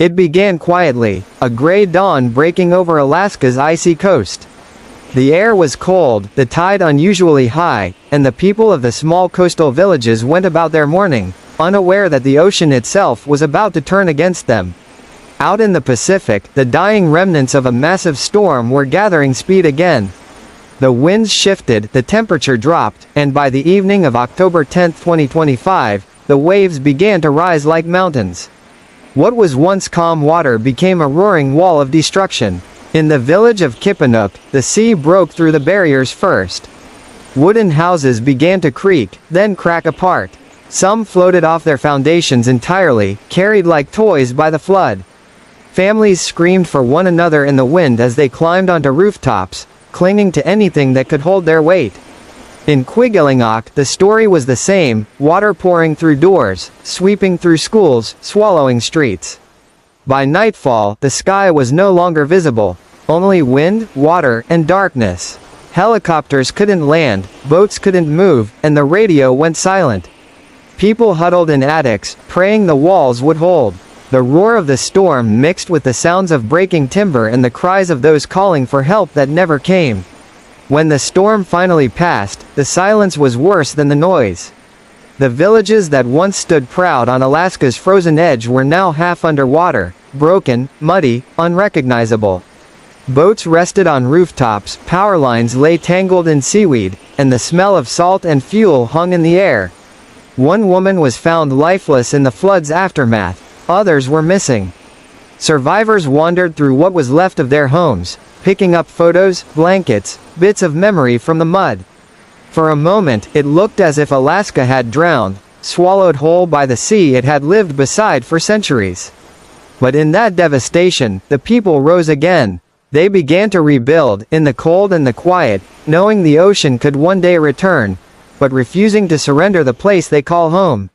It began quietly, a gray dawn breaking over Alaska's icy coast. The air was cold, the tide unusually high, and the people of the small coastal villages went about their morning, unaware that the ocean itself was about to turn against them. Out in the Pacific, the dying remnants of a massive storm were gathering speed again. The winds shifted, the temperature dropped, and by the evening of October 10, 2025, the waves began to rise like mountains. What was once calm water became a roaring wall of destruction. In the village of Kipanook, the sea broke through the barriers first. Wooden houses began to creak, then crack apart. Some floated off their foundations entirely, carried like toys by the flood. Families screamed for one another in the wind as they climbed onto rooftops, clinging to anything that could hold their weight. In Kwigillingok, the story was the same, water pouring through doors, sweeping through schools, swallowing streets. By nightfall, the sky was no longer visible, only wind, water, and darkness. Helicopters couldn't land, boats couldn't move, and the radio went silent. People huddled in attics, praying the walls would hold. The roar of the storm mixed with the sounds of breaking timber and the cries of those calling for help that never came. When the storm finally passed, the silence was worse than the noise. The villages that once stood proud on Alaska's frozen edge were now half underwater, broken, muddy, unrecognizable. Boats rested on rooftops, power lines lay tangled in seaweed, and the smell of salt and fuel hung in the air. One woman was found lifeless in the flood's aftermath, others were missing. Survivors wandered through what was left of their homes, picking up photos, blankets, bits of memory from the mud. For a moment, it looked as if Alaska had drowned, swallowed whole by the sea it had lived beside for centuries. But in that devastation, the people rose again. They began to rebuild, in the cold and the quiet, knowing the ocean could one day return, but refusing to surrender the place they call home.